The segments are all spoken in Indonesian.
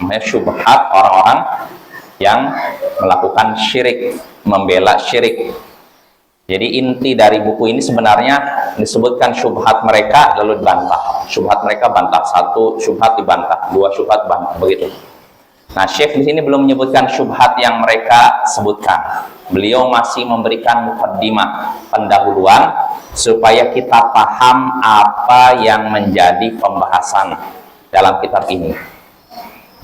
namanya syubhat orang-orang yang melakukan syirik, membela syirik. Jadi inti dari buku ini sebenarnya disebutkan syubhat mereka lalu dibantah. Syubhat mereka bantah, satu syubhat dibantah, dua syubhat bantah, begitu. Nah, Syekh di sini belum menyebutkan syubhat yang mereka sebutkan. Beliau masih memberikan mukaddimah, pendahuluan, supaya kita paham apa yang menjadi pembahasan dalam kitab ini.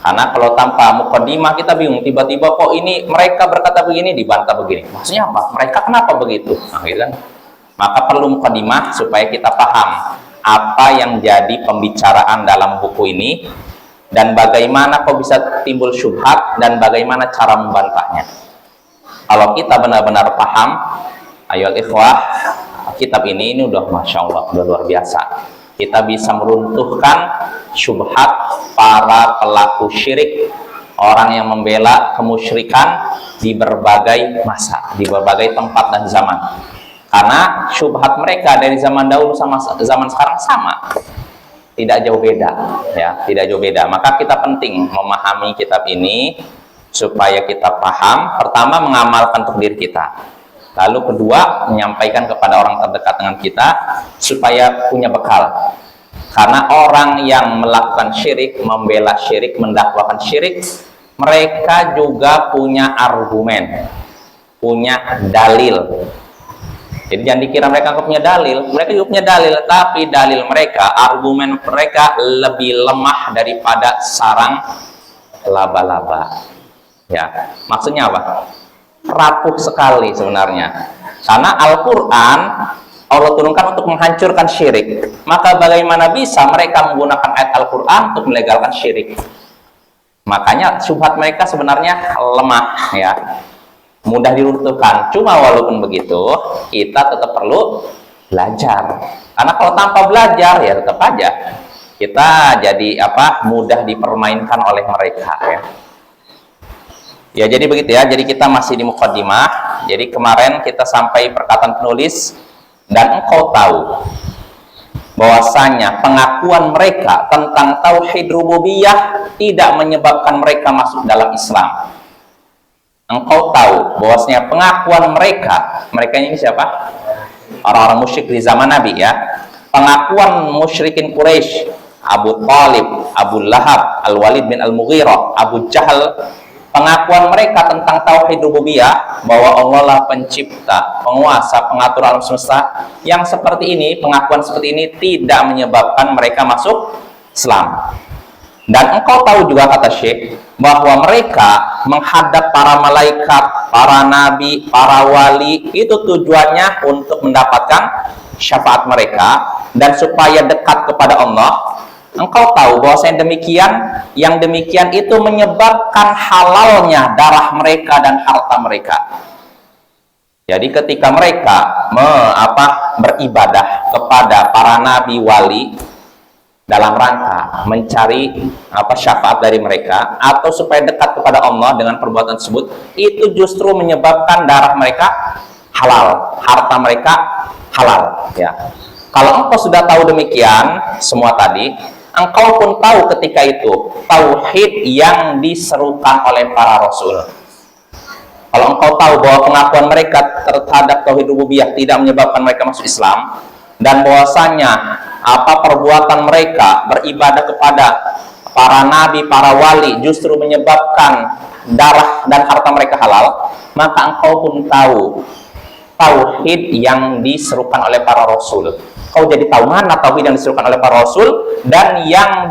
Karena kalau tanpa mukaddimah kita bingung, tiba-tiba kok ini mereka berkata begini, dibantah begini. Maksudnya apa? Mereka kenapa begitu? Nah, gitu kan? Maka perlu mukaddimah supaya kita paham apa yang jadi pembicaraan dalam buku ini, dan bagaimana kok bisa timbul syubhat, dan bagaimana cara membantahnya. Kalau kita benar-benar paham, ayo ikhwah, kitab ini udah Masya Allah, udah luar biasa. Kita bisa meruntuhkan syubhat para pelaku syirik, orang yang membela kemusyrikan di berbagai masa, di berbagai tempat dan zaman. Karena syubhat mereka dari zaman dahulu sama zaman sekarang sama, tidak jauh beda, ya, tidak jauh beda. Maka kita penting memahami kitab ini supaya kita paham. Pertama, mengamalkan untuk diri kita. Lalu kedua, menyampaikan kepada orang terdekat dengan kita supaya punya bekal. Karena orang yang melakukan syirik, membela syirik, mendakwakan syirik, mereka juga punya argumen, punya dalil. Jadi jangan dikira mereka punya dalil, mereka juga punya dalil, tapi dalil mereka, argumen mereka lebih lemah daripada sarang laba-laba. Ya, maksudnya apa? Rapuh sekali sebenarnya. Karena Al-Quran Allah turunkan untuk menghancurkan syirik. Maka bagaimana bisa mereka menggunakan ayat Al-Quran untuk melegalkan syirik? Makanya syubhat mereka sebenarnya lemah, ya, mudah diruntuhkan. Cuma walaupun begitu, kita tetap perlu belajar. Karena kalau tanpa belajar, ya tetap aja kita jadi mudah dipermainkan oleh mereka, ya. Ya, jadi begitu ya. Jadi kita masih di mukaddimah. Jadi kemarin kita sampai perkataan penulis, dan engkau tahu bahwasanya pengakuan mereka tentang tauhid rububiyah tidak menyebabkan mereka masuk dalam Islam. Engkau tahu bahwasanya pengakuan mereka ini siapa? Orang-orang musyrik di zaman Nabi, ya. Pengakuan musyrikin Quraisy, Abu Talib, Abu Lahab, Al-Walid bin Al-Mughirah, Abu Jahal, pengakuan mereka tentang tauhid rububiyah, bahwa Allah lah pencipta, penguasa, pengatur alam semesta, yang seperti ini, pengakuan seperti ini tidak menyebabkan mereka masuk Islam. Dan engkau tahu juga, kata Syekh, bahwa mereka menghadap para malaikat, para nabi, para wali, itu tujuannya untuk mendapatkan syafaat mereka dan supaya dekat kepada Allah. Engkau tahu bahwasanya yang demikian itu menyebabkan halalnya darah mereka dan harta mereka. Jadi ketika mereka beribadah kepada para nabi wali dalam rangka mencari syafaat dari mereka atau supaya dekat kepada Allah dengan perbuatan tersebut, itu justru menyebabkan darah mereka halal, harta mereka halal, ya. Kalau engkau sudah tahu demikian semua tadi, engkau pun tahu ketika itu tauhid yang diserukan oleh para rasul. Kalau engkau tahu bahwa pengakuan mereka terhadap tauhid rububiyah tidak menyebabkan mereka masuk Islam, dan bahwasanya perbuatan mereka beribadah kepada para nabi, para wali justru menyebabkan darah dan harta mereka halal, maka engkau pun tahu tauhid yang diserukan oleh para rasul. Kau jadi tahu mana tauhid yang diserukan oleh para rasul dan yang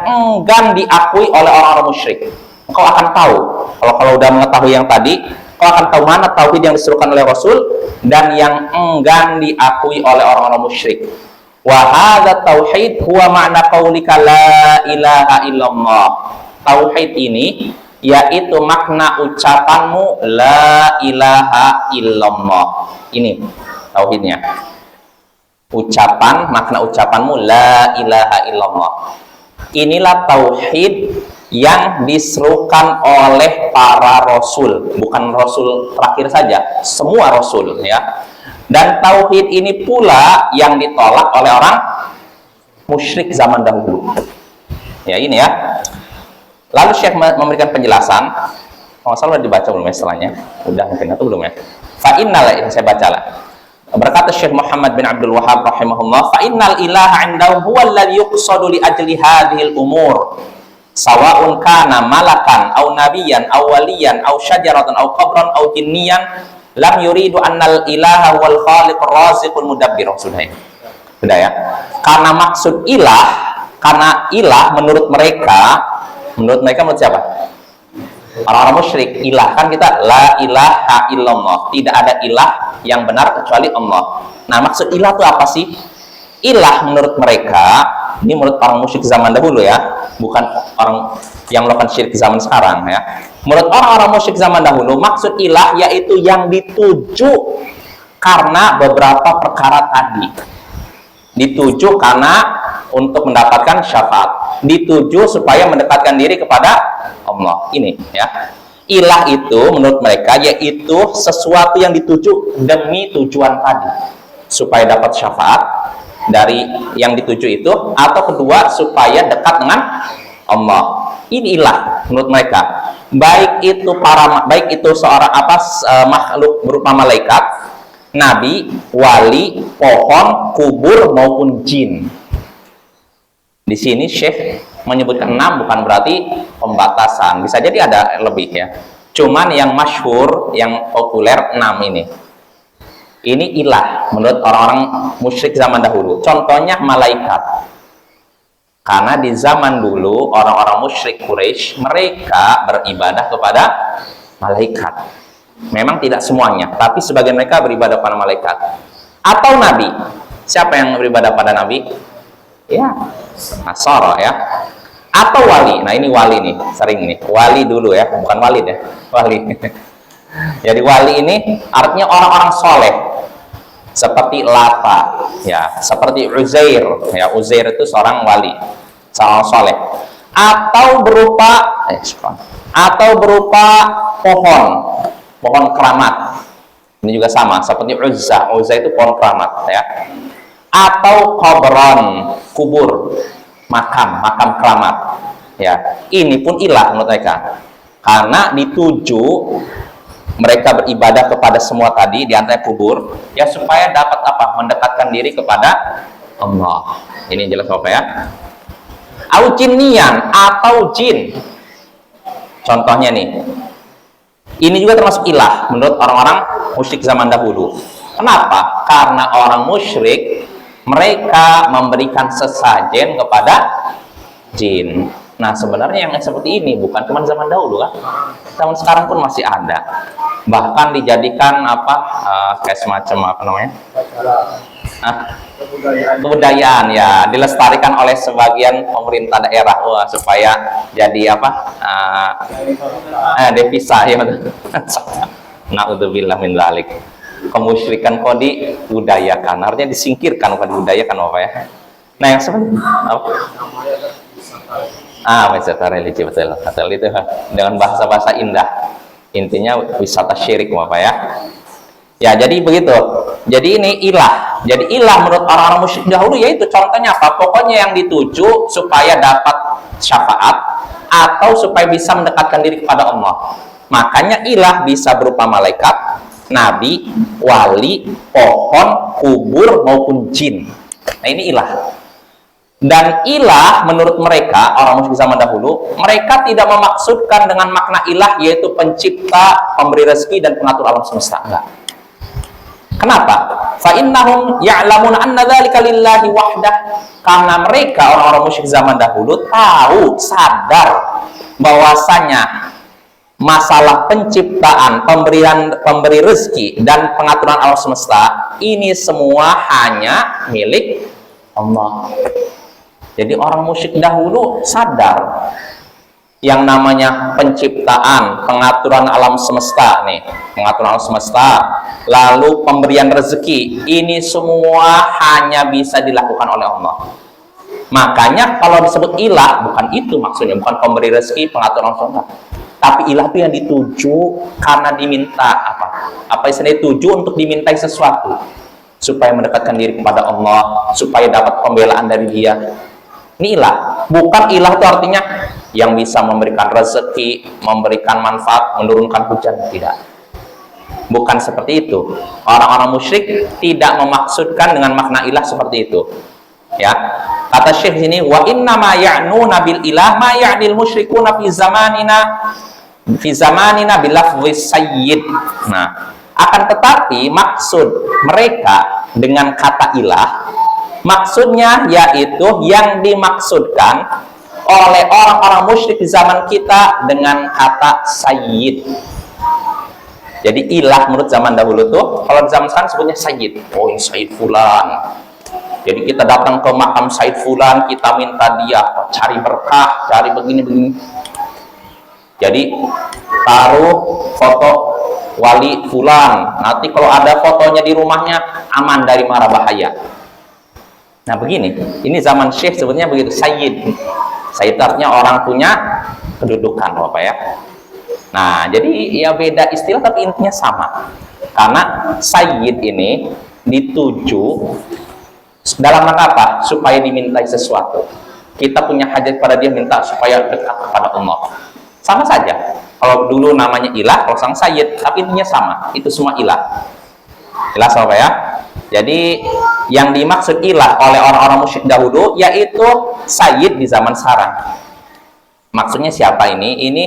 enggan diakui oleh orang-orang musyrik. Kau akan tahu. Kalau udah mengetahui yang tadi, kau akan tahu mana tauhid yang diserukan oleh rasul dan yang enggan diakui oleh orang-orang musyrik. Wa hadza tauhid huwa ma'na qaulika la ilaha illallah. Tauhid ini yaitu makna ucapanmu la ilaha illallah. Ini tauhidnya. Makna ucapanmu la ilaha illallah. Inilah tauhid yang diserukan oleh para rasul, bukan rasul terakhir saja, semua rasul, ya. Dan tauhid ini pula yang ditolak oleh orang musyrik zaman dahulu. Ya, ini ya. Lalu Syekh memberikan penjelasan. Kalau salah udah dibaca belum ya setelahnya? Udah mungkin atau belum ya? Fa innal, saya bacalah. Berkata Syekh Muhammad bin Abdul Wahhab rahimahullah, fa innal ilaha 'indahu huwa alladhi yuqsadu li ajli hadhil umur. Sawa'un kana malakan aw nabiyan aw waliyan aw syajaratan aw qabran aw jinniyan lam yuridu annal ilaha wal khaliqur raziqul mudabbir. Sudah ya. Karena maksud ilah, karena ilah menurut mereka menurut siapa? Orang-orang musyrik. Ilah kan kita la ilaha illallah, tidak ada ilah yang benar kecuali Allah. Nah, maksud ilah itu apa sih? Ilah menurut mereka, ini menurut orang musyrik zaman dahulu ya, bukan orang yang melakukan syirik zaman sekarang ya. Menurut orang-orang musyrik zaman dahulu, maksud ilah yaitu yang dituju karena beberapa perkara tadi. Dituju karena untuk mendapatkan syafaat, dituju supaya mendekatkan diri kepada Allah. Ini ya, ilah itu menurut mereka yaitu sesuatu yang dituju demi tujuan tadi, supaya dapat syafaat dari yang dituju itu, atau kedua supaya dekat dengan Allah. Ini ilah menurut mereka, baik itu seorang makhluk berupa malaikat, nabi, wali, pohon, kubur maupun jin. Di sini Syekh menyebutkan 6 bukan berarti pembatasan, bisa jadi ada lebih ya. Cuman yang masyhur, yang populer 6 ini. Ini ilah menurut orang-orang musyrik zaman dahulu. Contohnya malaikat. Karena di zaman dulu orang-orang musyrik Quraisy mereka beribadah kepada malaikat. Memang tidak semuanya, tapi sebagian mereka beribadah pada malaikat. Atau nabi. Siapa yang beribadah pada nabi? Ya, Nasara ya. Atau wali. Nah, ini wali nih, sering nih. Wali dulu ya, bukan walid ya. Wali. Jadi wali ini artinya orang-orang soleh. Seperti Lata, ya, seperti Uzair. Ya, Uzair itu seorang wali, seorang soleh. Atau berupa pohon keramat. Ini juga sama, seperti Uzza. Uzza itu pohon keramat ya. Atau qabran, kubur, makam keramat ya. Ini pun ilah menurut mereka, karena dituju mereka beribadah kepada semua tadi di antara kubur ya, supaya dapat apa? Mendekatkan diri kepada Allah. Ini jelas apa ya? Au jinnian, atau jin. Contohnya nih, ini juga termasuk ilah menurut orang-orang musyrik zaman dahulu. Kenapa? Karena orang musyrik mereka memberikan sesajen kepada jin. Nah, sebenarnya yang seperti ini bukan cuma zaman dahulu kan, zaman sekarang pun masih ada. Bahkan dijadikan kayak semacam kebudayaan ya, dilestarikan oleh sebagian pemerintah daerah supaya jadi devisa ya. Na'udzubillah min dzalik. Kemusyrikan kok dibudayakan, artinya disingkirkan, bukan dibudayakan apa ya. Nah, yang sebenarnya wisata religi, betul itu dengan bahasa-bahasa indah. Intinya wisata syirik apa ya. Ya, jadi begitu. Jadi ini ilah. Jadi ilah menurut orang-orang musyrik dahulu yaitu contohnya apa? Pokoknya yang dituju supaya dapat syafaat atau supaya bisa mendekatkan diri kepada Allah. Makanya ilah bisa berupa malaikat, nabi, wali, pohon, kubur maupun jin. Nah, ini ilah. Dan ilah menurut mereka, orang musyrik zaman dahulu, mereka tidak memaksudkan dengan makna ilah yaitu pencipta, pemberi rezeki dan pengatur alam semesta. Enggak. Kenapa? Fa innahum ya'lamun anna dzalika lillahi wahdah. Karena mereka, orang-orang musyrik zaman dahulu, tahu, sadar bahwasanya masalah penciptaan, pemberi rezeki dan pengaturan alam semesta ini semua hanya milik Allah. Jadi orang musyrik dahulu sadar yang namanya penciptaan, pengaturan alam semesta nih, pengaturan alam semesta, lalu pemberian rezeki, ini semua hanya bisa dilakukan oleh Allah. Makanya kalau disebut ilah, bukan itu maksudnya, bukan pemberi rezeki, pengaturan alam semesta. Tapi ilah itu yang dituju karena diminta apa istilahnya, dituju untuk dimintai sesuatu supaya mendekatkan diri kepada Allah, supaya dapat pembelaan dari Dia. Ini ilah. Bukan ilah itu artinya yang bisa memberikan rezeki, memberikan manfaat, menurunkan hujan. Tidak, bukan seperti itu. Orang-orang musyrik tidak memaksudkan dengan makna ilah seperti itu. Ya, kata Syekh sini, wa inna ma ya'nuna bil ilah ma ya'nil musyrikuna fi zamanina bilafdhis sayyid. Nah, akan tetapi maksud mereka dengan kata ilah, maksudnya yaitu yang dimaksudkan oleh orang-orang musyrik di zaman kita dengan kata sayyid. Jadi ilah menurut zaman dahulu tuh, kalau di zaman sekarang sebutnya sayyid. Oh, ini Sayyid Fulan. Jadi kita datang ke makam Said Fulan, kita minta dia cari berkah, cari begini-begini. Jadi taruh foto wali Fulan. Nanti kalau ada fotonya di rumahnya, aman dari mara bahaya. Nah begini, ini zaman Syekh sebetulnya begitu, Sayyid. Sayyid artinya orang punya kedudukan, Bapak ya. Nah jadi ya beda istilah tapi intinya sama. Karena Sayyid ini dituju dalam rangka apa? Supaya dimintai sesuatu. Kita punya hajat pada dia, minta supaya dekat kepada Allah. Sama saja. Kalau dulu namanya ilah, kalau sang sayyid, tapi intinya sama. Itu semua ilah. Ilah sama ya? Jadi yang dimaksud ilah oleh orang-orang musyrik dahulu yaitu sayyid di zaman sekarang. Maksudnya siapa ini? Ini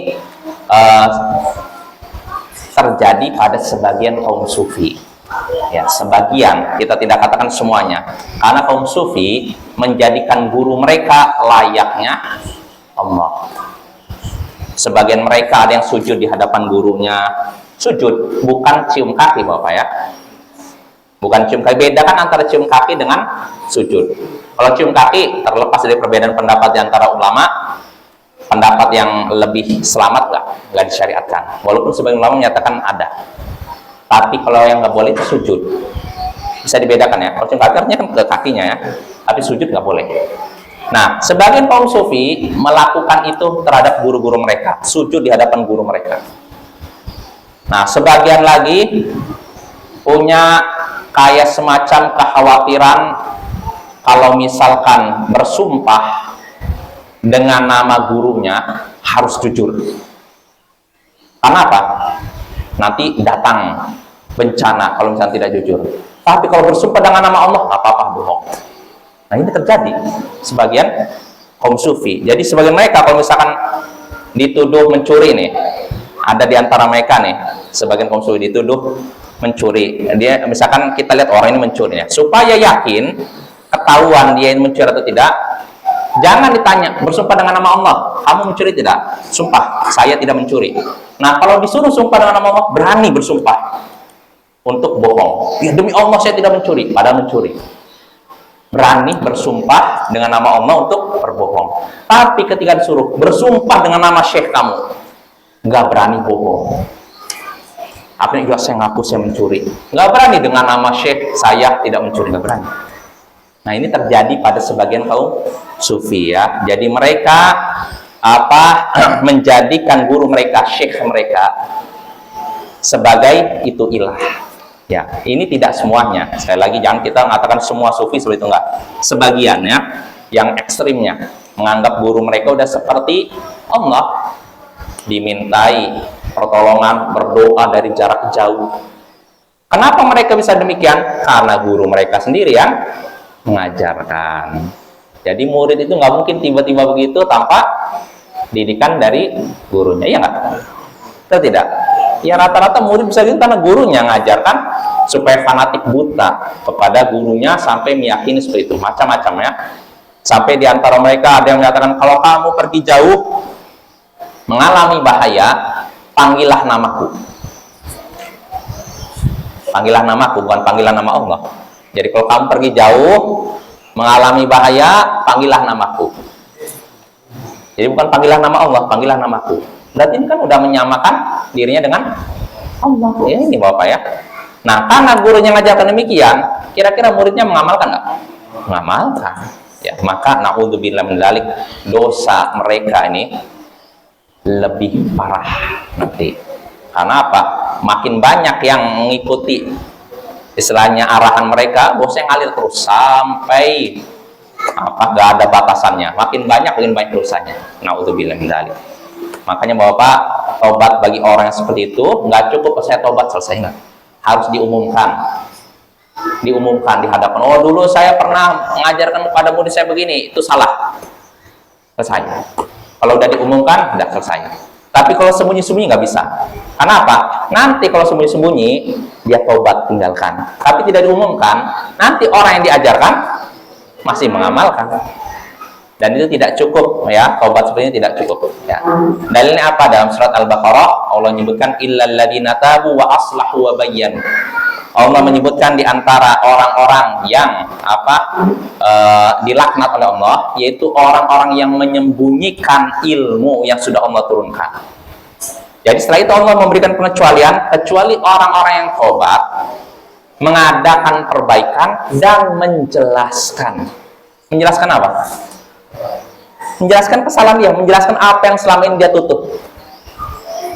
terjadi pada sebagian kaum sufi. Ya, sebagian, kita tidak katakan semuanya, karena kaum sufi menjadikan guru mereka layaknya Allah. Sebagian mereka ada yang sujud di hadapan gurunya. Sujud, bukan cium kaki Bapak ya. Bukan cium kaki, bedakan antara cium kaki dengan sujud. Kalau cium kaki, terlepas dari perbedaan pendapat di antara ulama, pendapat yang lebih selamat nggak disyariatkan. Walaupun sebagian ulama menyatakan ada. Tapi kalau yang nggak boleh itu sujud. Bisa dibedakan ya. Kalau cium kaki artinya kan ke kakinya ya. Tapi sujud nggak boleh. Nah, sebagian kaum sufi melakukan itu terhadap guru-guru mereka. Sujud di hadapan guru mereka. Nah, sebagian lagi punya kayak semacam kekhawatiran kalau misalkan bersumpah dengan nama gurunya harus jujur. Karena apa? Nanti datang bencana kalau misalnya tidak jujur. Tapi kalau bersumpah dengan nama Allah, apa-apa bohong. Nah ini terjadi sebagian kaum sufi. Jadi sebagian mereka kalau misalkan dituduh mencuri nih, ada di antara mereka nih, sebagian kaum sufi dituduh mencuri. Dia misalkan kita lihat orang ini mencuri ya, supaya yakin ketahuan dia ini mencuri atau tidak, jangan ditanya bersumpah dengan nama Allah, kamu mencuri tidak? Sumpah, saya tidak mencuri. Nah, kalau disuruh sumpah dengan nama Allah, berani bersumpah untuk bohong. Ya, demi Allah saya tidak mencuri, padahal mencuri. Berani bersumpah dengan nama Allah untuk berbohong. Tapi ketika disuruh bersumpah dengan nama syekh kamu, nggak berani bohong. Apa yang saya ngaku saya mencuri? Nggak berani dengan nama syekh saya tidak mencuri, nggak berani. Nah, ini terjadi pada sebagian kaum sufi ya. Jadi mereka menjadikan guru mereka, syekh mereka sebagai itu ilah. Ya, ini tidak semuanya. Sekali lagi jangan kita mengatakan semua sufi seperti itu, enggak. Sebagian ya, yang ekstrimnya menganggap guru mereka udah seperti Allah, dimintai pertolongan, berdoa dari jarak jauh. Kenapa mereka bisa demikian? Karena guru mereka sendiri yang mengajarkan. Jadi murid itu nggak mungkin tiba-tiba begitu tanpa didikan dari gurunya, ya nggak? Atau tidak? Ya rata-rata murid bisa gitu karena gurunya ngajarkan, supaya fanatik buta kepada gurunya sampai meyakini seperti itu, macam-macam ya. Sampai di antara mereka ada yang menyatakan, kalau kamu pergi jauh mengalami bahaya, panggillah namaku. Panggillah namaku, bukan panggilan nama Allah. Jadi kalau kamu pergi jauh mengalami bahaya, panggillah namaku. Jadi bukan panggilan nama Allah, panggilan namaku. Berarti ini kan udah menyamakan dirinya dengan Allah. Ya, ini Bapak ya. Nah, karena gurunya ngajarkan demikian, kira-kira muridnya mengamalkan nggak? Mengamalkan. Ya, maka naudzubillah min dzalik, dosa mereka ini lebih parah nanti. Karena apa? Makin banyak yang mengikuti istilahnya arahan mereka, bosnya ngalir terus sampai Gak ada batasannya, makin banyak dosanya. Naudzubillah min dzalik. Makanya Bapak, tobat bagi orang yang seperti itu nggak cukup saya tobat selesai, nggak, harus diumumkan di hadapan. Oh, dulu saya pernah mengajarkan kepada murid saya begini, itu salah, selesai. Kalau udah diumumkan, udah selesai. Tapi kalau sembunyi-sembunyi nggak bisa. Karena apa? Nanti kalau sembunyi-sembunyi dia tobat, tinggalkan. Tapi tidak diumumkan, nanti orang yang diajarkan masih mengamalkan. Dan itu tidak cukup, ya, taubat sebenarnya tidak cukup, ya. Dalilnya apa? Dalam surat Al-Baqarah Allah menyebutkan illal ladzina tabu wa aslahu wa bayyanu. Allah menyebutkan di antara orang-orang yang dilaknat oleh Allah, yaitu orang-orang yang menyembunyikan ilmu yang sudah Allah turunkan. Jadi setelah itu Allah memberikan pengecualian, kecuali orang-orang yang taubat, mengadakan perbaikan dan menjelaskan. Menjelaskan apa? Menjelaskan kesalahan dia, menjelaskan apa yang selama ini dia tutup.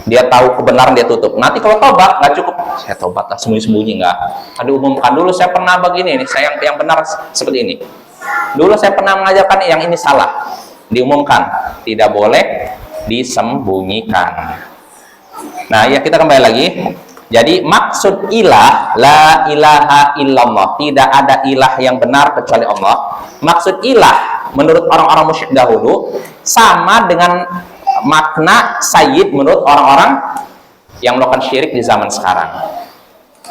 Dia tahu kebenaran, dia tutup. Nanti kalau tobat, nggak cukup. Saya tobat lah, sembunyi-sembunyi nggak. Diumumkan dulu, saya pernah begini, saya yang benar seperti ini. Dulu saya pernah mengajarkan yang ini salah. Diumumkan, tidak boleh disembunyikan. Nah, ya kita kembali lagi. Jadi maksud ilah, la ilaha illallah, tidak ada ilah yang benar kecuali Allah. Maksud ilah menurut orang-orang musyrik dahulu sama dengan makna sayyid menurut orang-orang yang melakukan syirik di zaman sekarang.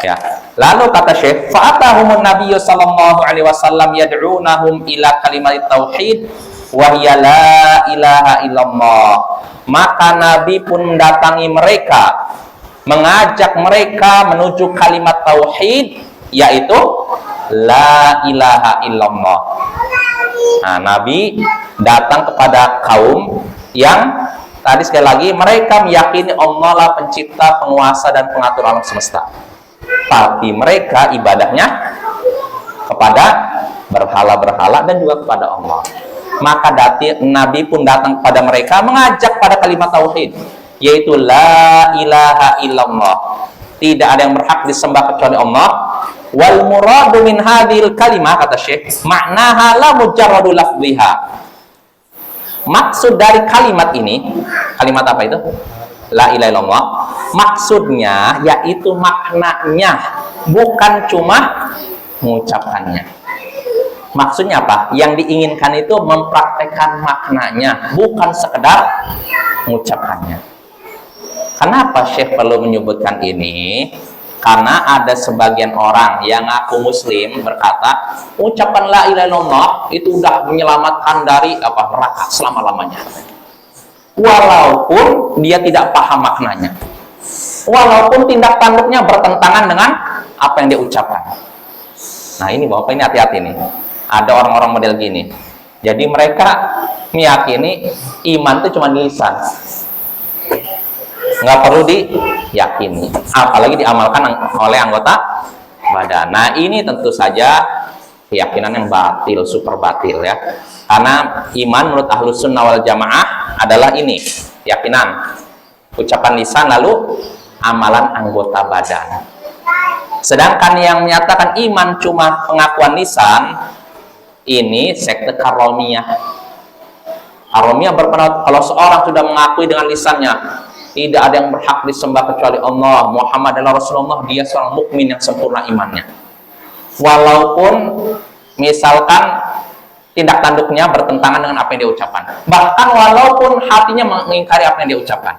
Ya. Lalu kata Syekh, fa'atahumun nabiyyu sallallahu alaihi wasallam yad'unahum ila kalimat tauhid wa hiya la ilaha illallah. Maka Nabi pun mendatangi mereka, mengajak mereka menuju kalimat tauhid, yaitu la ilaha illallah. Nah, Nabi datang kepada kaum yang tadi sekali lagi mereka meyakini Allah lah pencipta, penguasa dan pengatur alam semesta. Tapi mereka ibadahnya kepada berhala-berhala dan juga kepada Allah. Maka Nabi pun datang kepada mereka mengajak pada kalimat tauhid, yaitu la ilaha illallah. Tidak ada yang berhak disembah kecuali Allah. Wal muradu min hadhil kalimah, kata Syekh, maknaha la mujarradu lafdhiha. Maksud dari kalimat ini, kalimat apa itu? La ilaha illallah. Maksudnya yaitu maknanya, bukan cuma mengucapkannya. Maksudnya apa? Yang diinginkan itu mempraktekkan maknanya, bukan sekedar mengucapkannya. Kenapa Syekh perlu menyebutkan ini? Karena ada sebagian orang yang ngaku muslim berkata, ucapan la ilaha illallah itu udah menyelamatkan dari neraka selama-lamanya. Walaupun dia tidak paham maknanya. Walaupun tindak tanduknya bertentangan dengan apa yang dia ucapkan. Nah, ini Bapak, ini hati-hati nih. Ada orang-orang model gini. Jadi mereka meyakini iman itu cuma di lisan, nggak perlu diyakini, apalagi diamalkan oleh anggota badan. Nah, ini tentu saja keyakinan yang batil, super batil, ya. Karena iman menurut Ahlus Sunnah wal Jamaah adalah ini, keyakinan, ucapan lisan lalu amalan anggota badan. Sedangkan yang menyatakan iman cuma pengakuan lisan, ini sekte Karomiyah. Karomiyah berpendapat kalau seorang sudah mengakui dengan lisannya tidak ada yang berhak disembah kecuali Allah, Muhammad adalah Rasulullah, dia seorang mukmin yang sempurna imannya. Walaupun misalkan tindak tanduknya bertentangan dengan apa yang dia ucapkan, bahkan walaupun hatinya mengingkari apa yang dia ucapkan.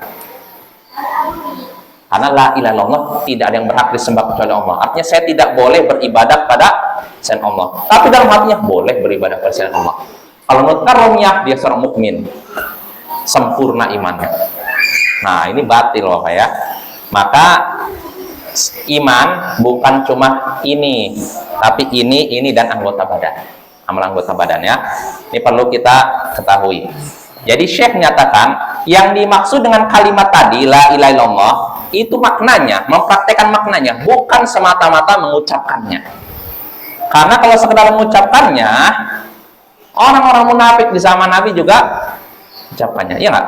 Karena la ilaha illallah, tidak ada yang berhak disembah kecuali Allah. Artinya saya tidak boleh beribadah pada selain Allah. Tapi dalam hatinya boleh beribadah pada selain Allah. Kalau menurut Karomiyah, dia seorang mukmin, sempurna imannya. Nah, ini batil Bapak, ya. Maka iman bukan cuma ini, tapi ini dan anggota badan. Amalan anggota badan, ya. Ini perlu kita ketahui. Jadi Syekh menyatakan yang dimaksud dengan kalimat tadi la ilaha illallah itu maknanya, mempraktekkan maknanya, bukan semata-mata mengucapkannya. Karena kalau sekedar mengucapkannya, orang-orang munafik di zaman Nabi juga ucapannya, iya nggak?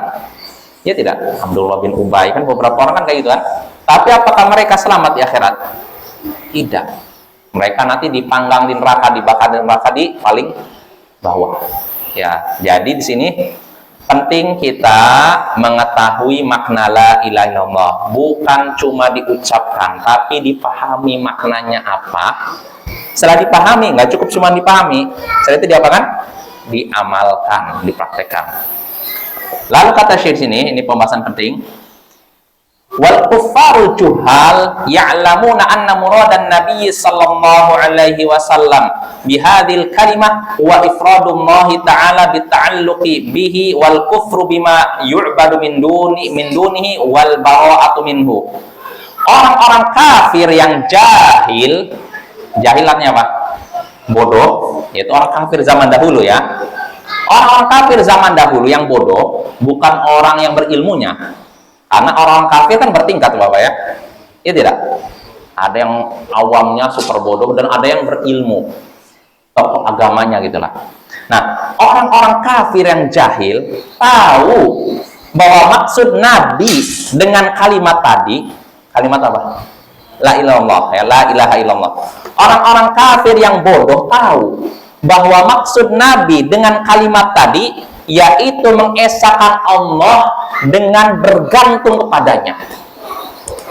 Ya tidak. Abdullah bin Ubay, kan beberapa orang kan kayak gitu kan. Tapi apakah mereka selamat di akhirat? Tidak. Mereka nanti dipanggang di neraka, dibakar di neraka, paling bawah. Ya, jadi di sini penting kita mengetahui makna la ilaha illallah, bukan cuma diucapkan, tapi dipahami maknanya apa. Setelah dipahami, nggak cukup cuma dipahami, setelah itu diapakan? Diamalkan, dipraktekkan. Lalu kata Syekh sini, ini pembahasan penting. Wal kuffarul juhal ya'lamuna anna muradan nabiy sallallahu alaihi wasallam bihadhil kalimah wa ifradullahi ta'ala bita'alluqi bihi wal kufru bima yu'badu min dunihi wal bara'atu minhu. Orang-orang kafir yang jahil, jahilannya apa? Bodoh, yaitu orang kafir zaman dahulu ya. Orang-orang kafir zaman dahulu yang bodoh bukan orang yang berilmunya. Karena orang kafir kan bertingkat Bapak ya. Iya tidak? Ada yang awamnya super bodoh dan ada yang berilmu. Tokoh agamanya gitulah. Nah, orang-orang kafir yang jahil tahu bahwa maksud Nabi dengan kalimat tadi, kalimat apa? La ilallah, ya, la ilaha illallah. Orang-orang kafir yang bodoh tahu bahwa maksud Nabi dengan kalimat tadi yaitu mengesahkan Allah dengan bergantung kepadanya,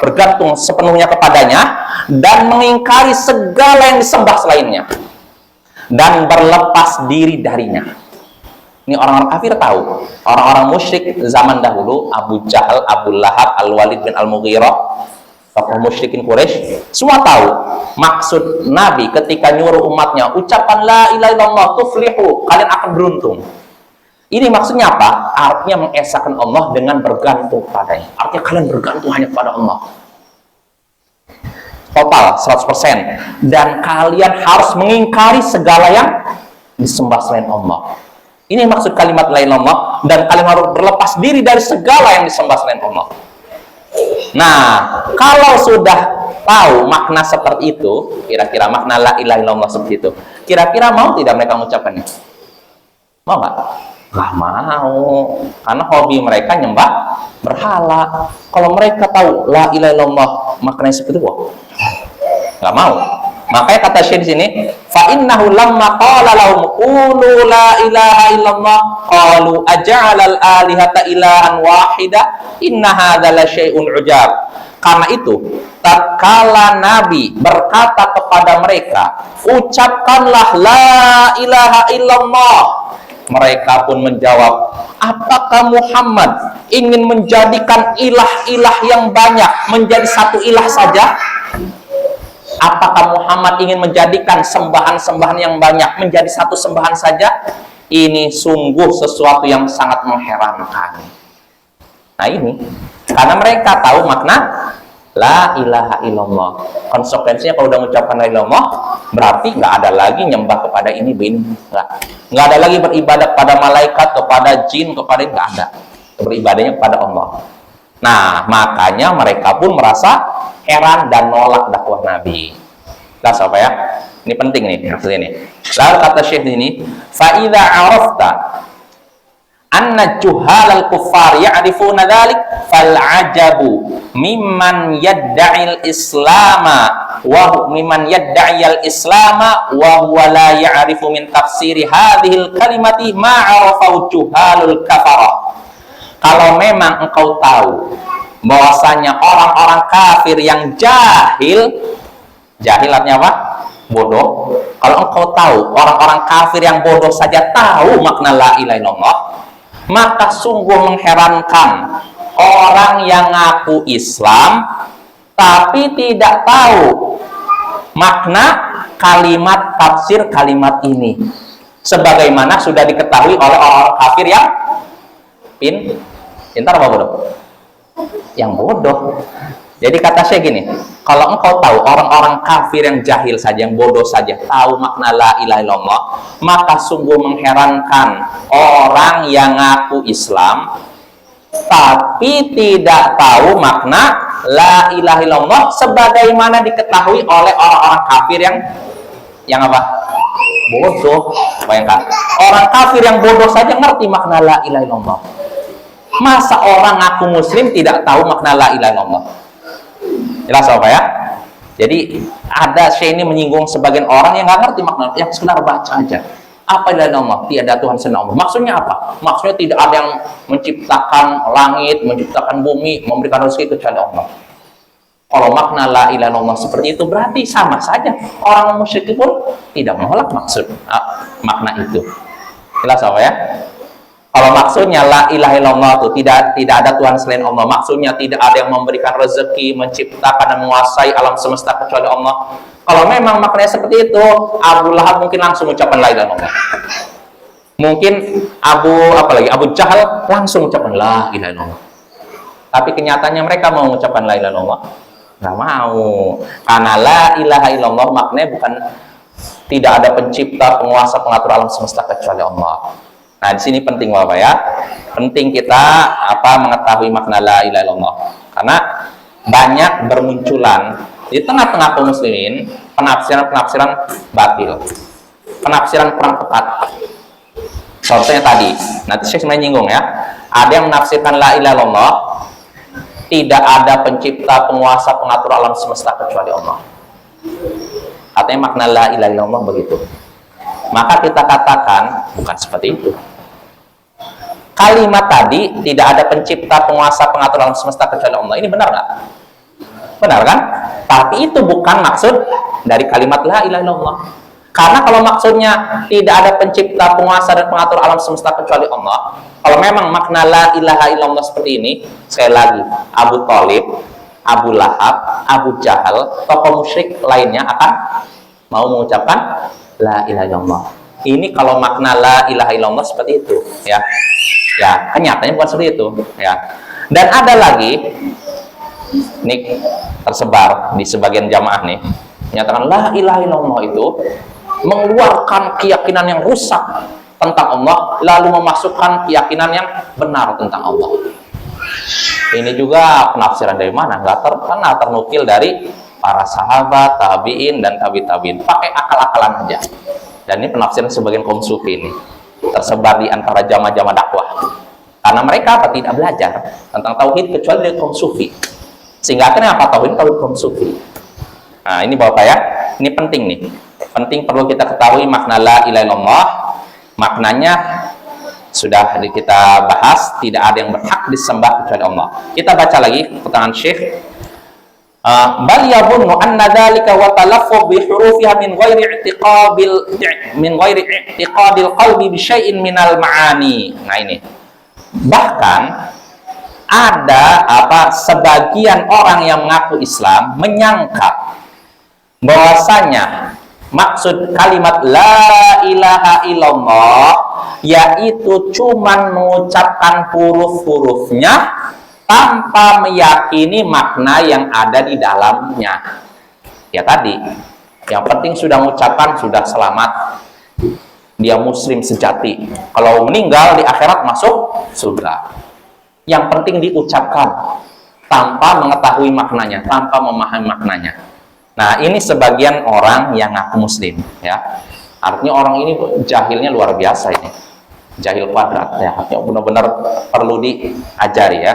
bergantung sepenuhnya kepadanya dan mengingkari segala yang disembah selainnya dan berlepas diri darinya. Ini orang-orang kafir tahu. Orang-orang musyrik zaman dahulu, Abu Jahal, Abu Lahab, Al-Walid bin Al-Mughirah, tokoh musyrikin Quraisy, semua tahu maksud Nabi ketika nyuruh umatnya ucapkan la ilaha illallah tuflihu, kalian akan beruntung. Ini maksudnya apa? Artinya mengesahkan Allah dengan bergantung padanya. Artinya kalian bergantung hanya kepada Allah. Total 100%. Dan kalian harus mengingkari segala yang disembah selain Allah. Ini maksud kalimat la ilaha illallah, dan kalian harus berlepas diri dari segala yang disembah selain Allah. Nah, kalau sudah tahu makna seperti itu, kira-kira makna la ilaha illallah seperti itu, kira-kira mau tidak mereka mengucapkannya? Mau nggak? Nggak mau, karena hobi mereka nyembah berhala. Kalau mereka tahu la ilaha illallah maknanya seperti itu, nggak mau. Makanya kata Syekh di sini, fa innahu lamma qala lahum qulu la ilaha illallah qalu aj'alal alihata ilahan wahida inna hadza la syai'un ujab. Karena itu, tatkala Nabi berkata kepada mereka, ucapkanlah la ilaha illallah, mereka pun menjawab, apakah Muhammad ingin menjadikan ilah-ilah yang banyak menjadi satu ilah saja? Apakah Muhammad ingin menjadikan sembahan-sembahan yang banyak menjadi satu sembahan saja? Ini sungguh sesuatu yang sangat mengherankan. Nah ini, karena mereka tahu makna la ilaha illallah. Konsekuensinya kalau udah mengucapkan la ilaha illallah, berarti nggak ada lagi nyembah kepada ini bin, nggak ada lagi beribadah kepada malaikat, kepada jin, kepada ini, nggak ada. Beribadahnya kepada Allah. Nah, makanya mereka pun merasa heran dan nolak dakwah Nabi. Nah, apa ya? Ini penting nih maksudnya ini. Lalu kata Syekh ini, fa idza arafta anna juhalal kuffar ya'rifuna dzalik fal ajabu mimman yadda'il islama wa mimman yadda'il islama wa huwa la ya'rifu min tafsiri hadhil kalimati ma 'arafa juhalul kafarah. Kalau memang engkau tahu bahwasanya orang-orang kafir yang jahil, jahilannya apa? Bodoh. Kalau engkau tahu orang-orang kafir yang bodoh saja tahu makna la ilaha illallah, maka sungguh mengherankan orang yang ngaku Islam tapi tidak tahu makna kalimat tafsir kalimat ini, sebagaimana sudah diketahui oleh orang-orang kafir yang pintar apa bodoh? Yang bodoh. Jadi kata saya gini, kalau engkau tahu orang-orang kafir yang jahil saja, yang bodoh saja tahu makna la ilaha illallah, maka sungguh mengherankan orang yang ngaku Islam tapi tidak tahu makna la ilaha illallah sebagaimana diketahui oleh orang-orang kafir yang apa? Bodoh. Bayangkan, orang kafir yang bodoh saja ngerti makna la ilaha illallah. Masa orang ngaku muslim tidak tahu makna la ilaha illallah? Jelas apa ya? Jadi ada Syekh ini menyinggung sebagian orang yang nggak ngerti makna, yang sekedar baca aja. Apa ilaha illallah? Tiada Tuhan selain Allah. Maksudnya apa? Maksudnya tidak ada yang menciptakan langit, menciptakan bumi, memberikan rezeki kecuali Allah. Kalau makna la ilaha illallah seperti itu, berarti sama saja orang musyrik pun tidak menolak maksud makna itu. Jelas apa ya? Kalau maksudnya la ilaha illallah itu tidak ada Tuhan selain Allah, maksudnya tidak ada yang memberikan rezeki, menciptakan dan menguasai alam semesta kecuali Allah. Kalau memang maknanya seperti itu, Abu Lahab mungkin langsung ucapan la ilaha illallah. Mungkin Abu Jahal langsung ucapan la ilaha illallah. Tapi kenyataannya mereka mau mengucapkan la ilaha illallah? Nggak mau. Karena la ilaha illallah maknanya bukan tidak ada pencipta, penguasa, pengatur alam semesta kecuali Allah. Nah, di sini penting Bapak ya. Penting kita mengetahui makna la ilaha illallah. Karena banyak bermunculan di tengah-tengah kaum muslimin penafsiran batil. Penafsiran kurang tepat. Contohnya tadi, nanti saya sebenarnya nyinggung ya. Ada yang menafsirkan la ilaha illallah tidak ada pencipta, penguasa, pengatur alam semesta kecuali Allah. Artinya makna la ilaha illallah begitu. Maka kita katakan bukan seperti itu. Kalimat tadi tidak ada pencipta, penguasa, pengatur alam semesta kecuali Allah. Ini benar nggak? Benar kan? Tapi itu bukan maksud dari kalimat la ilaha illallah. Karena kalau maksudnya tidak ada pencipta, penguasa, dan pengatur alam semesta kecuali Allah, kalau memang makna la ilaha illallah seperti ini, sekali lagi, Abu Thalib, Abu Lahab, Abu Jahal, tokoh musyrik lainnya akan mau mengucapkan la ilaha illallah. Ini kalau makna la ilaha illallah seperti itu, ya. Ya, kenyataannya bukan seperti itu, ya. Dan ada lagi, ini tersebar di sebagian jamaah nih, menyatakan la ilaha illallah itu mengeluarkan keyakinan yang rusak tentang Allah, lalu memasukkan keyakinan yang benar tentang Allah. Ini juga penafsiran dari mana? Nggak terkenal, ternukil dari para sahabat, tabi'in, dan tabi'in. Pakai akal-akalan aja. Dan ini penafsiran sebagian kaum sufi ini. Tersebar di antara jamaah-jamaah dakwah. Karena mereka tidak belajar tentang tauhid kecuali dari kaum sufi. Sehingga akhirnya tauhid kaum sufi. Nah, ini Bapak ya. Ini penting nih. Penting perlu kita ketahui makna la ilaha illallah. Maknanya sudah kita bahas, tidak ada yang berhak disembah kecuali Allah. Kita baca lagi perkataan Syekh. Bal yadhunnu anna dzalika wa talaffuz bi hurufiha min ghairi i'tiqadil qalbi bi syai'in minal ma'ani. Nah ini. Bahkan ada sebagian orang yang mengaku Islam menyangka bahwasanya maksud kalimat la ilaha illallah yaitu cuman mengucapkan huruf-hurufnya tanpa meyakini makna yang ada di dalamnya. Ya tadi, yang penting sudah mengucapkan sudah selamat. Dia muslim sejati. Kalau meninggal di akhirat masuk surga. Yang penting diucapkan tanpa mengetahui maknanya, tanpa memahami maknanya. Nah, ini sebagian orang yang ngaku muslim, ya. Artinya orang ini jahilnya luar biasa ini. Jahil kuadrat, ya. Artinya benar-benar perlu diajari, ya.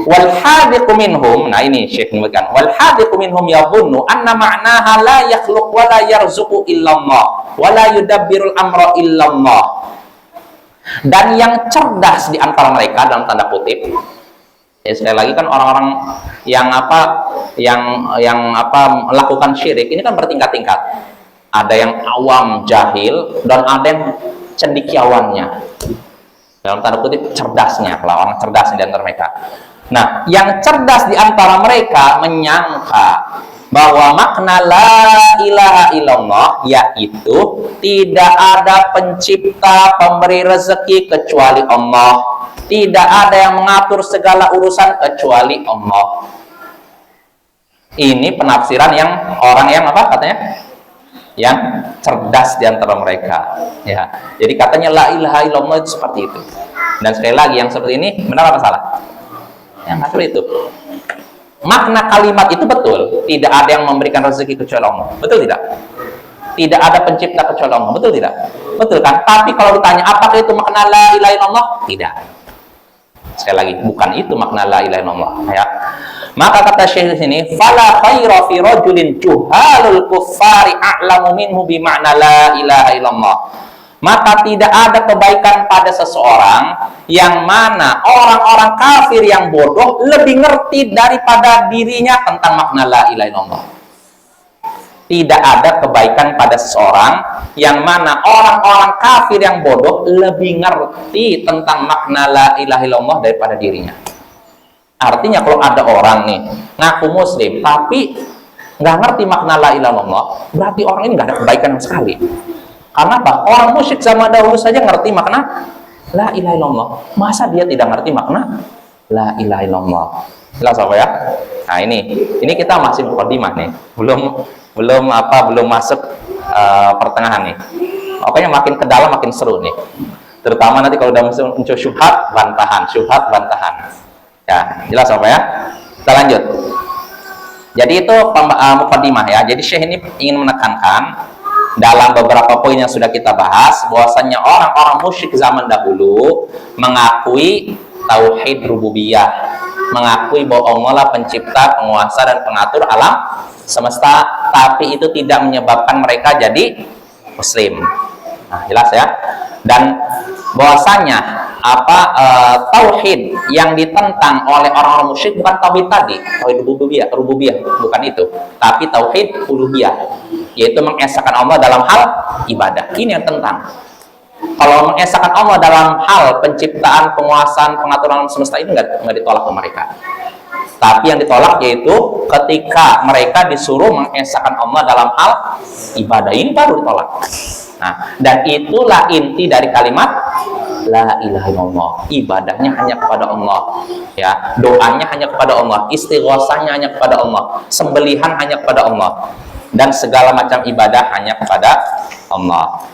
Wal hadiqu minhum, nah ini Syekh menyebutkan, wal hadiqu minhum yadhunnu anna ma'naha la yakhluq wa la yarzuqu illallah wa la yudabbirul amra illallah. Dan yang cerdas di antara mereka dalam tanda kutip, ya sekali lagi kan orang-orang yang melakukan syirik ini kan bertingkat-tingkat. Ada yang awam jahil dan ada yang cendekiawannya. Dalam tanda kutip cerdasnya, lah orang cerdas di antara mereka. Nah, yang cerdas di antara mereka menyangka bahwa makna la ilaha illallah yaitu tidak ada pencipta, pemberi rezeki kecuali Allah. Tidak ada yang mengatur segala urusan kecuali Allah. Ini penafsiran yang orang yang katanya? Yang cerdas di antara mereka. Ya. Jadi katanya la ilaha illallah itu seperti itu. Dan sekali lagi yang seperti ini benar apa salah? Yang seperti itu. Makna kalimat itu betul. Tidak ada yang memberikan rezeki kecuali Allah. Betul tidak? Tidak ada pencipta kecuali Allah. Betul tidak? Betul kan? Tapi kalau ditanya apakah itu makna la ilaha illallah? Tidak. Sekali lagi, bukan itu makna la ilaha illallah, ya. Maka kata Syekh di sini, fala khaira fi rajulin juhalul kuffari a'lamu minhu bi ma'na la ilaha illallah. maka tidak ada kebaikan pada seseorang yang mana orang-orang kafir yang bodoh lebih ngerti daripada dirinya tentang makna la ilaha illallah. Tidak ada kebaikan pada seseorang yang mana orang-orang kafir yang bodoh lebih ngerti tentang makna la ilaha illallah daripada dirinya. Artinya kalau ada orang nih ngaku muslim tapi nggak ngerti makna la ilaha illallah, berarti orang ini nggak ada kebaikan sama sekali. Karena apa? Orang musyrik zaman dahulu saja ngerti makna la ilaha illallah. Masa dia tidak ngerti makna la ilaha illallah? Jelas apa ya? Nah ini kita masih mukadimah nih, belum masuk pertengahan nih. Pokoknya makin ke dalam makin seru nih. Terutama nanti kalau udah muncul syubhat bantahan. Ya, jelas apa ya? Kita lanjut. Jadi itu mukadimah ya. Jadi Syekh ini ingin menekankan dalam beberapa poin yang sudah kita bahas bahwasannya orang-orang musyrik zaman dahulu mengakui tauhid rububiyah, mengakui bahwa Allah lah pencipta, penguasa dan pengatur alam semesta, tapi itu tidak menyebabkan mereka jadi muslim. Nah, jelas ya. Dan bahwasanya tauhid yang ditentang oleh orang-orang musyrik bukan tauhid tadi, tauhid rububiyah bukan itu, tapi tauhid uluhiyah, yaitu mengesahkan Allah dalam hal ibadah. Ini yang tentang. Kalau mengesahkan Allah dalam hal penciptaan, penguasaan, pengaturan alam semesta ini nggak ditolak oleh mereka. Tapi yang ditolak yaitu ketika mereka disuruh mengesahkan Allah dalam hal ibadah, ini baru ditolak. Nah, dan itulah inti dari kalimat la ilaha illallah. Ibadahnya hanya kepada Allah, ya. Doanya hanya kepada Allah, istighosahnya hanya kepada Allah, sembelihan hanya kepada Allah, dan segala macam ibadah hanya kepada Allah.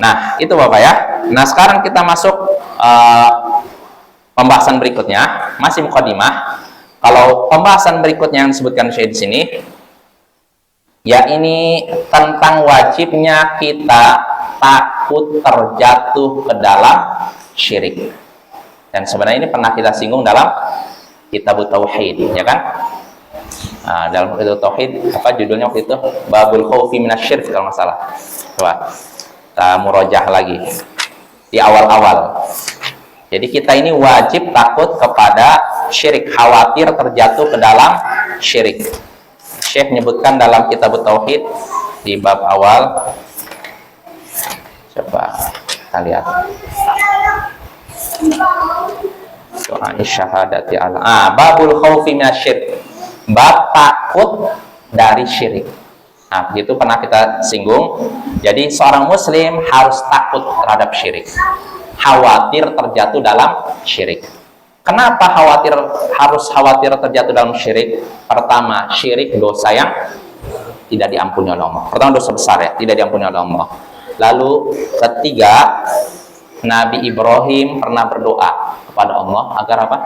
Nah, itu Bapak ya. Nah, sekarang kita masuk pembahasan berikutnya, masih mukadimah. Kalau pembahasan berikutnya yang disebutkan Syekh di sini, ya ini tentang wajibnya kita takut terjatuh ke dalam syirik. Dan sebenarnya ini pernah kita singgung dalam Kitab Tauhid, ya kan? Nah, dalam Kitab Tauhid, apa judulnya waktu itu? Babul Khaufi Minasy-Syirk kalau nggak salah. Coba kita murojah lagi di awal-awal. Jadi kita ini wajib takut kepada syirik, khawatir terjatuh ke dalam syirik. Syekh menyebutkan dalam Kitab Tauhid di bab awal. Coba kita lihat. Doa syahadati Allah. Babul khaufi minasyirik. Bab takut dari syirik. Nah, begitu pernah kita singgung. Jadi seorang muslim harus takut terhadap syirik. Khawatir terjatuh dalam syirik. Kenapa harus khawatir terjatuh dalam syirik? Pertama, syirik dosa yang tidak diampuni oleh Allah. Pertama, dosa besar ya, tidak diampuni oleh Allah. Lalu ketiga, Nabi Ibrahim pernah berdoa kepada Allah agar apa?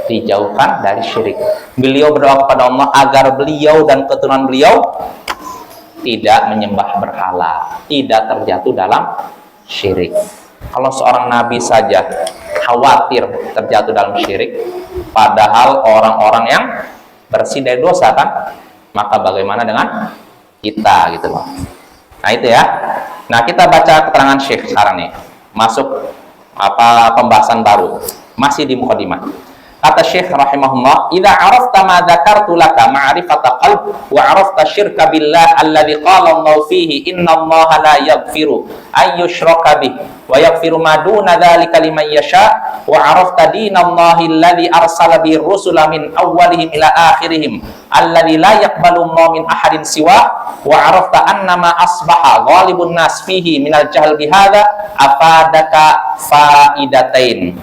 Dijauhkan dari syirik. Beliau berdoa kepada Allah agar beliau dan keturunan beliau tidak menyembah berhala, tidak terjatuh dalam syirik. Kalau seorang nabi saja khawatir terjatuh dalam syirik, padahal orang-orang yang bersih dari dosa kan, maka bagaimana dengan kita gitu loh. Nah itu ya. Nah kita baca keterangan Syekh sekarang nih, masuk pembahasan baru, masih di mukadimah. Kata Syekh rahimahullah, "Idza 'arafta ma dzakartu laka ma'rifata qalb wa 'arafta syirka billah alladzi qala Allah fihi innallaha la yaghfiru ay yushraka bih wa yaghfiru ma duna dzalika liman yasha wa 'arafta dinallahi alladzi arsala bihi rusula min awwalihim ila akhirihim alladzi la yaqbalu Allah min ahadin siwa wa 'arafta annama asbaha ghalibun nas fihi minal jahl bihadza afadaka faidatain."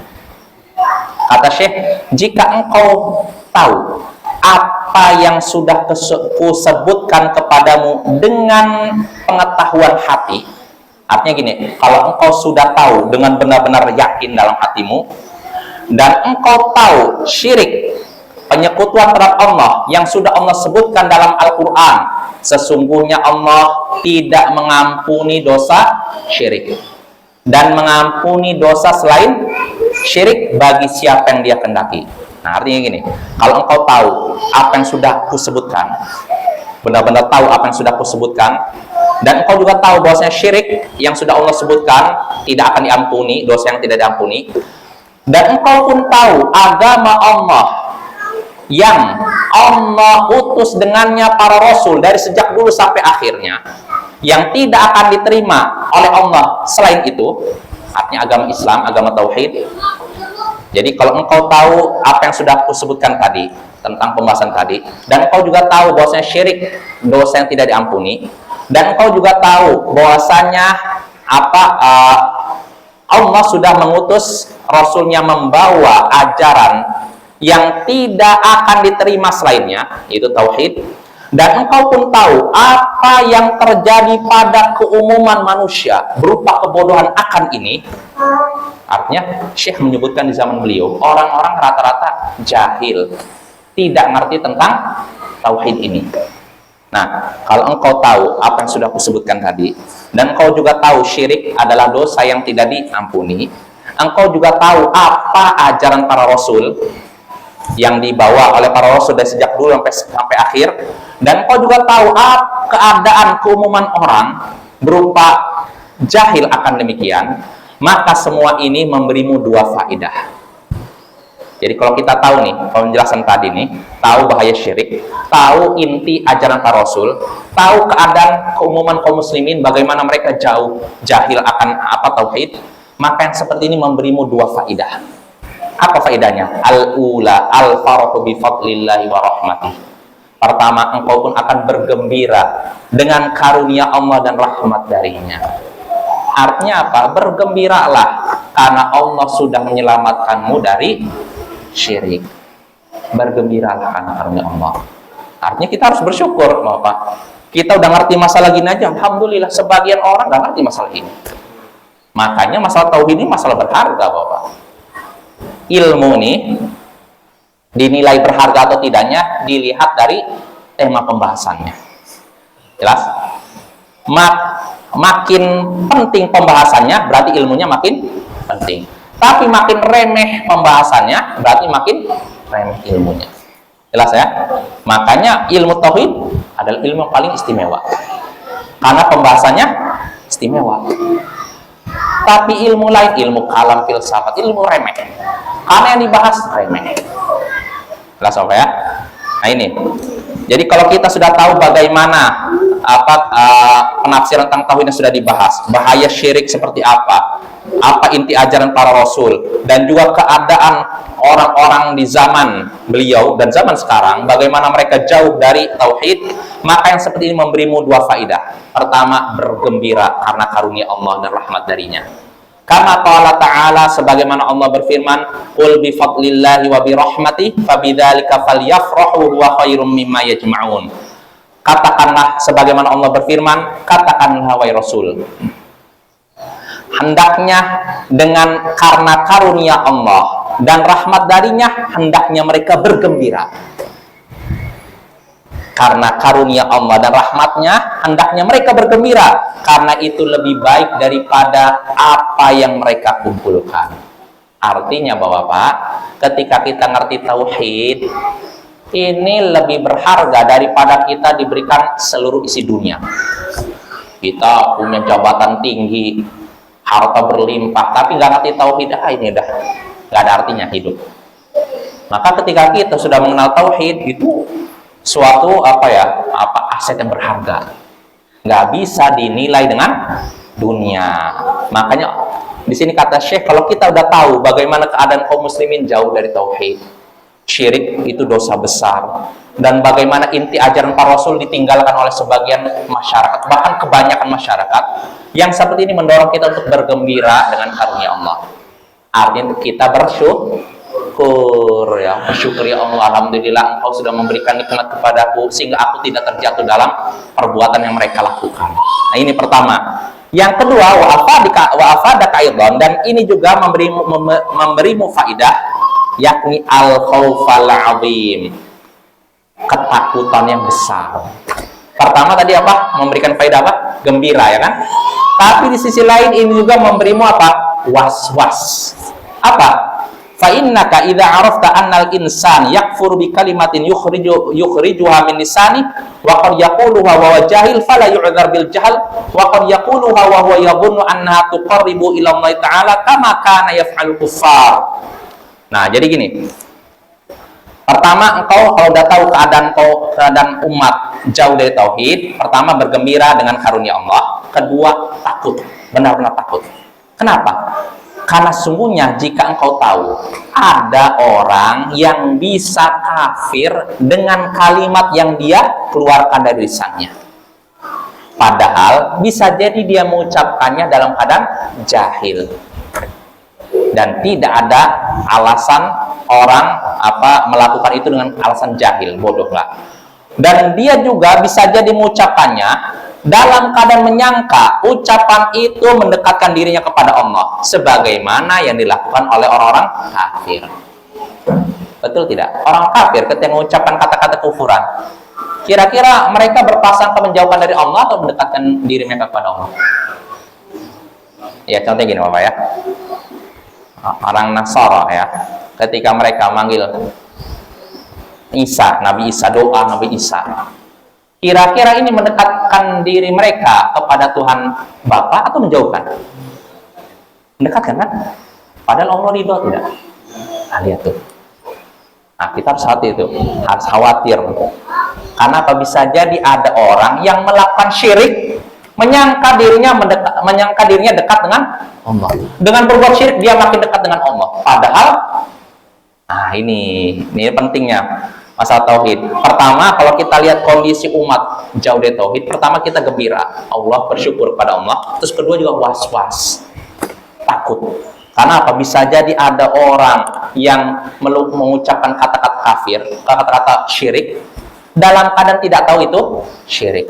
Kata Syekh, jika engkau tahu apa yang sudah kusebutkan kepadamu dengan pengetahuan hati, artinya gini, kalau engkau sudah tahu dengan benar-benar yakin dalam hatimu, dan engkau tahu syirik, penyekutuan terhadap Allah yang sudah Allah sebutkan dalam Al-Quran, sesungguhnya Allah tidak mengampuni dosa syirik dan mengampuni dosa selain syirik bagi siapa yang dia kendaki. Nah artinya gini, kalau engkau tahu apa yang sudah kusebutkan, benar-benar tahu apa yang sudah kusebutkan, Dan engkau juga tahu bahwasanya syirik yang sudah Allah sebutkan tidak akan diampuni, dosa yang tidak diampuni. Dan engkau pun tahu agama Allah yang Allah utus dengannya para rasul dari sejak dulu sampai akhirnya, yang tidak akan diterima oleh Allah selain itu, artinya agama Islam, agama Tauhid. Jadi kalau engkau tahu apa yang sudah aku sebutkan tadi tentang pembahasan tadi, dan engkau juga tahu bahwasanya syirik dosa yang tidak diampuni, dan engkau juga tahu bahwasanya Allah sudah mengutus Rasulnya membawa ajaran yang tidak akan diterima selainnya, itu tauhid. Dan engkau pun tahu apa yang terjadi pada keumuman manusia berupa kebodohan akan ini. Artinya Syekh menyebutkan di zaman beliau orang-orang rata-rata jahil, tidak ngerti tentang tauhid ini. Nah, kalau engkau tahu apa yang sudah aku sebutkan tadi, dan engkau juga tahu syirik adalah dosa yang tidak diampuni, engkau juga tahu apa ajaran para rasul yang dibawa oleh para rasul dari sejak dulu sampai akhir, dan engkau juga tahu keadaan keumuman orang berupa jahil akan demikian, maka semua ini memberimu dua faedah. Jadi kalau kita tahu nih, kalau penjelasan tadi nih, tahu bahaya syirik, tahu inti ajaran para rasul, tahu keadaan keumuman kaum muslimin, bagaimana mereka jahil akan tauhid, maka yang seperti ini memberimu dua faedah. Apa faedahnya? Al-ula al-farahu bi fadlillahi wa rahmatih. Pertama, engkau pun akan bergembira dengan karunia Allah dan rahmat darinya. Artinya apa? Bergembiralah karena Allah sudah menyelamatkanmu dari syirik. Bergembiralah karena karunia Allah. Artinya kita harus bersyukur, Bapak. Kita udah ngerti masalah gini aja, alhamdulillah. Sebagian orang nggak ngerti masalah ini. Makanya masalah tauhid ini masalah berharga, Bapak. Ilmu nih dinilai berharga atau tidaknya dilihat dari tema pembahasannya. Jelas? Makin penting pembahasannya berarti ilmunya makin penting. Tapi makin remeh pembahasannya berarti makin remeh ilmunya. Jelas ya? Makanya ilmu tauhid adalah ilmu yang paling istimewa. Karena pembahasannya istimewa. Tapi ilmu lain, ilmu kalam, filsafat, ilmu remeh. Karena yang dibahas remeh. Jelas apa ya? Nah ini. Jadi kalau kita sudah tahu bagaimana penafsiran tentang tauhid yang sudah dibahas, bahaya syirik seperti apa inti ajaran para rasul, dan juga keadaan orang-orang di zaman beliau dan zaman sekarang, bagaimana mereka jauh dari tauhid, maka yang seperti ini memberimu dua faedah. Pertama, bergembira karena karunia Allah dan rahmat darinya. Karena Allah Ta'ala sebagaimana Allah berfirman, qul bi fadlillahi wa bi rahmatihi fabidzalika falyafrahu huwa khairum mimma yajma'un. Katakanlah sebagaimana Allah berfirman, katakanlah wahai Rasul, hendaknya dengan karena karunia Allah dan rahmat darinya, hendaknya mereka bergembira. Karena karunia Allah dan rahmatnya, hendaknya mereka bergembira, karena itu lebih baik daripada apa yang mereka kumpulkan. Artinya Bapak, ketika kita ngerti tauhid, ini lebih berharga daripada kita diberikan seluruh isi dunia. Kita punya jabatan tinggi, harta berlimpah, tapi nggak ngerti tauhid, ini udah nggak ada artinya hidup. Maka ketika kita sudah mengenal tauhid, itu suatu aset yang berharga, nggak bisa dinilai dengan dunia. Makanya di sini kata Syekh, kalau kita udah tahu bagaimana keadaan kaum muslimin jauh dari tauhid, syirik itu dosa besar, dan bagaimana inti ajaran para rasul ditinggalkan oleh sebagian masyarakat, bahkan kebanyakan masyarakat, yang seperti ini mendorong kita untuk bergembira dengan karunia Allah. Artinya kita bersyukur, ya, bersyukur ya Allah, alhamdulillah Engkau sudah memberikan nikmat kepadaku sehingga aku tidak terjatuh dalam perbuatan yang mereka lakukan. Nah, ini pertama. Yang kedua, wa'afadaka aidan, dan ini juga memberimu faidah, yakni al-khaufal azim, ketakutan yang besar. Pertama tadi apa? Memberikan faidah apa? Gembira, ya kan? Tapi di sisi lain ini juga memberimu apa? Was-was. Apa? Fa innaka idza arafta annal insan yakfuru bi kalimatin yukhrijuha min lisani wa qad yaquluha wa huwa jahil fala yu'dzar bil jahl wa qad yaquluha wa huwa yadhunnu annaha tuqarribu ila Allah ta'ala kama kana yaf'al kuffar. Nah, jadi gini. Pertama, engkau kalau udah tahu keadaan umat jauh dari tauhid, pertama bergembira dengan karunia Allah, kedua takut, benar-benar takut. Kenapa? Karena sungguhnya jika engkau tahu ada orang yang bisa kafir dengan kalimat yang dia keluarkan dari lisannya, padahal bisa jadi dia mengucapkannya dalam keadaan jahil dan tidak ada alasan orang melakukan itu dengan alasan jahil, bodoh lah. Dan dia juga bisa jadi mengucapkannya dalam keadaan menyangka ucapan itu mendekatkan dirinya kepada Allah, sebagaimana yang dilakukan oleh orang-orang kafir. Betul tidak? Orang kafir ketika mengucapkan kata-kata kufuran, kira-kira mereka berprasangka menjauhkan dari Allah atau mendekatkan diri mereka kepada Allah? Ya, contohnya gini Bapak ya. Orang Nasara ya, ketika mereka manggil Isa, Nabi Isa, doa Nabi Isa, kira-kira ini mendekatkan diri mereka kepada Tuhan Bapa atau menjauhkan? Mendekatkan kan? Padahal Allah ridho tidak? Nah, lihat tuh. Nah, kita harus hati itu, harus khawatir. Karena apa, bisa jadi ada orang yang melakukan syirik, menyangka dirinya dekat dengan Allah. Dengan berbuat syirik dia makin dekat dengan Allah. Padahal, nah ini pentingnya masalah tauhid. Pertama, kalau kita lihat kondisi umat jauh dari tauhid, pertama kita gembira, Allah, bersyukur pada Allah. Terus kedua juga was-was, takut. Karena apa? Bisa jadi ada orang yang mengucapkan kata-kata kafir, kata-kata syirik, dalam keadaan tidak tahu itu syirik.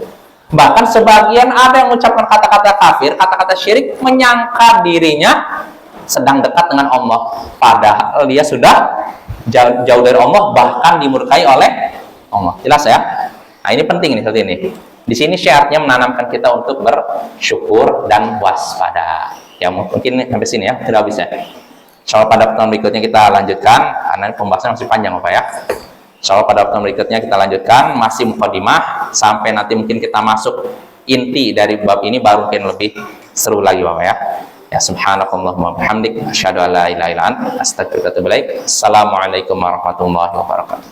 Bahkan sebagian ada yang mengucapkan kata-kata kafir, kata-kata syirik, menyangka dirinya sedang dekat dengan Allah. Padahal dia sudah jauh dari Allah, bahkan dimurkai oleh Allah. Jelas ya? Nah, ini penting nih, seperti ini. Di sini syaratnya menanamkan kita untuk bersyukur dan waspada. Ya, mungkin sampai sini ya, sudah habis ya. Insyaallah pada pertemuan berikutnya kita lanjutkan, karena pembahasan masih panjang Bapak ya. Insyaallah pada pertemuan berikutnya kita lanjutkan, masih mukadimah, sampai nanti mungkin kita masuk inti dari bab ini, baru mungkin lebih seru lagi Bapak ya. Ya, subhanakallahumma bihamdik, asyhadu an la ilaha illa anta, astaghfiruka wa atubu ilaik. Assalamualaikum warahmatullahi wabarakatuh.